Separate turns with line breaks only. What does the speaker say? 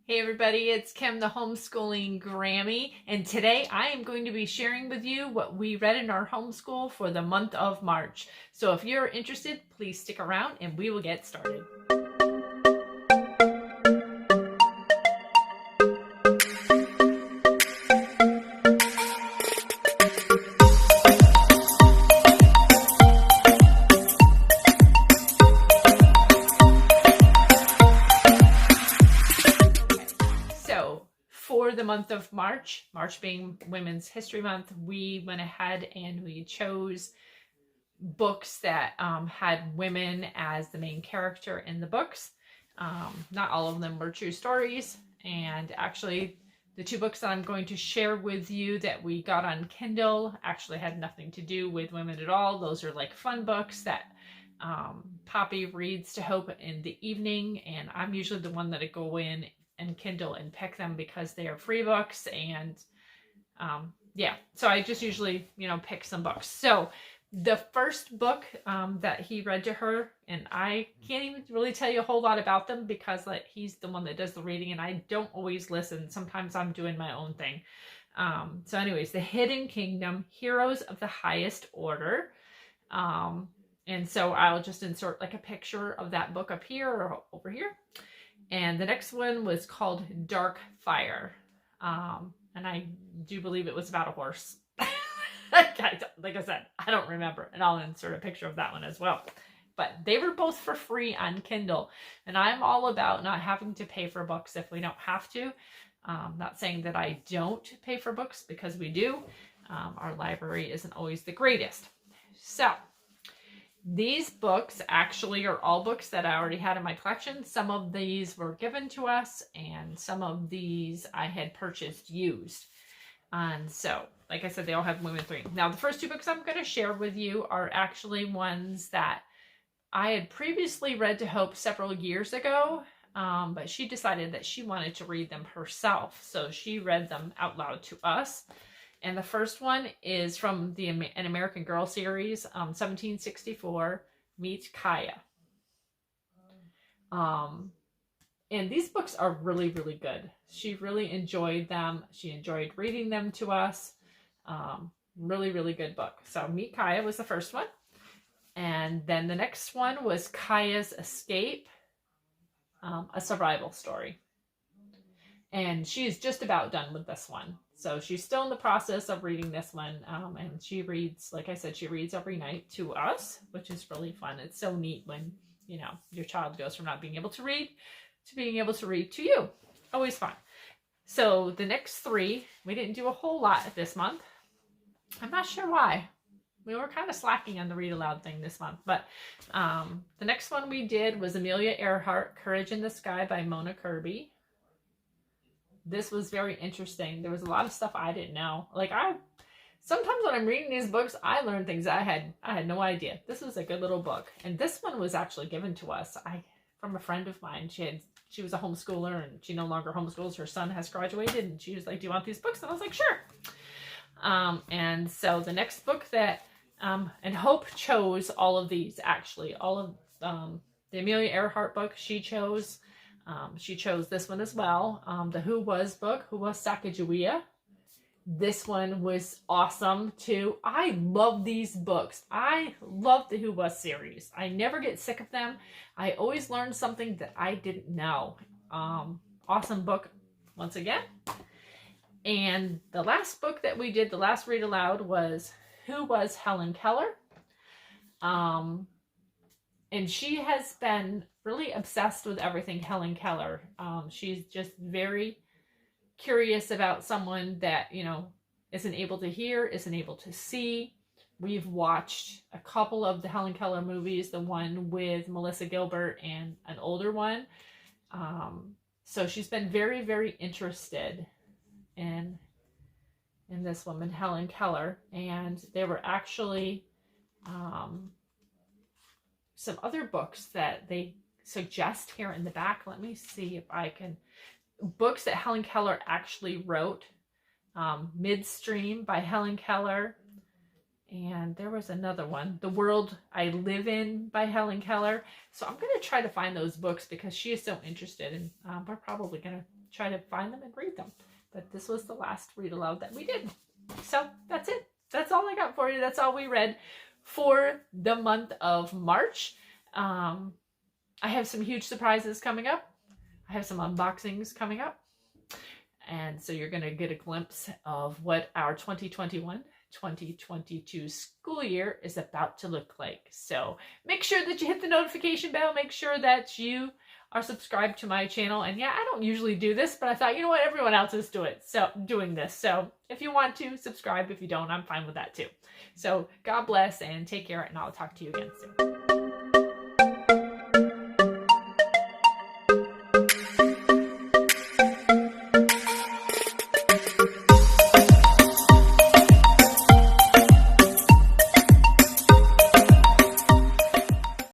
Hey everybody, it's Kim, the homeschooling Grammy, and today I am going to be sharing with you what we read in our homeschool for the month of March. So if you're interested, please stick around and we will get started. For the month of March being Women's History Month, we went ahead and we chose books that had women as the main character in the books. Not all of them were true stories, and actually the two books that I'm going to share with you that we got on Kindle actually had nothing to do with women at all. Those are like fun books that Poppy reads to Hope in the evening, and I'm usually the one that go in and Kindle and pick them because they are free books, and yeah, so I just usually pick some books. So the first book that he read to her, and I can't even really tell you a whole lot about them because he's the one that does the reading and I don't always listen. Sometimes I'm doing my own thing. So anyways, The Hidden Kingdom, Heroes of the Highest Order. And so I'll just insert like a picture of that book up here or over here. And the next one was called Dark Fire. And I do believe it was about a horse. Like I said, I don't remember. And I'll insert a picture of that one as well. But they were both for free on Kindle. And I'm all about not having to pay for books if we don't have to. Not saying that I don't pay for books, because we do. Our library isn't always the greatest. So these books actually are all books that I already had in my collection. Some of these were given to us, and some of these I had purchased used. And so, like I said, they all have Women 3. Now, the first two books I'm going to share with you are actually ones that I had previously read to Hope several years ago, but she decided that she wanted to read them herself. So she read them out loud to us. And the first one is from An American Girl series, 1764, Meet Kaya. And these books are really, really good. She really enjoyed them. She enjoyed reading them to us. Really, really good book. So Meet Kaya was the first one. And then the next one was Kaya's Escape, a survival story. And she's just about done with this one. So she's still in the process of reading this one. And she reads, like I said, she reads every night to us, which is really fun. It's so neat when, your child goes from not being able to read to being able to read to you. Always fun. So the next three, we didn't do a whole lot this month. I'm not sure why. We were kind of slacking on the read aloud thing this month. But the next one we did was Amelia Earhart, Courage in the Sky by Mona Kirby. This was very interesting. There was a lot of stuff I didn't know. Sometimes when I'm reading these books, I learn things I had no idea. This was a good little book. And this one was actually given to us from a friend of mine. She was a homeschooler, and she no longer homeschools. Her son has graduated, and she was like, do you want these books? And I was like, sure. And so the next book that, and Hope chose all of these, actually. All of the Amelia Earhart book she chose. She chose this one as well. The Who Was book, Who Was Sacagawea. This one was awesome too. I love these books. I love the Who Was series. I never get sick of them. I always learn something that I didn't know. Awesome book once again. And the last book that we did, the last read aloud, was Who Was Helen Keller? And she has been really obsessed with everything Helen Keller. She's just very curious about someone that, isn't able to hear, isn't able to see. We've watched a couple of the Helen Keller movies, the one with Melissa Gilbert and an older one. So she's been very, very interested in this woman, Helen Keller. And there were actually some other books that they suggest here in the back. Let me see if I can. Books that Helen Keller actually wrote. Midstream by Helen Keller. And there was another one, The World I Live In by Helen Keller. So I'm going to try to find those books because she is so interested, and we're probably going to try to find them and read them. But this was the last read aloud that we did. So that's it. That's all I got for you. That's all we read for the month of March. I have some huge surprises coming up. I have some unboxings coming up. And so you're going to get a glimpse of what our 2021-2022 school year is about to look like. So make sure that you hit the notification bell. Make sure that you are subscribed to my channel. And yeah, I don't usually do this, but I thought, you know what, everyone else is doing this. So if you want to, subscribe. If you don't, I'm fine with that too. So God bless and take care, and I'll talk to you again soon.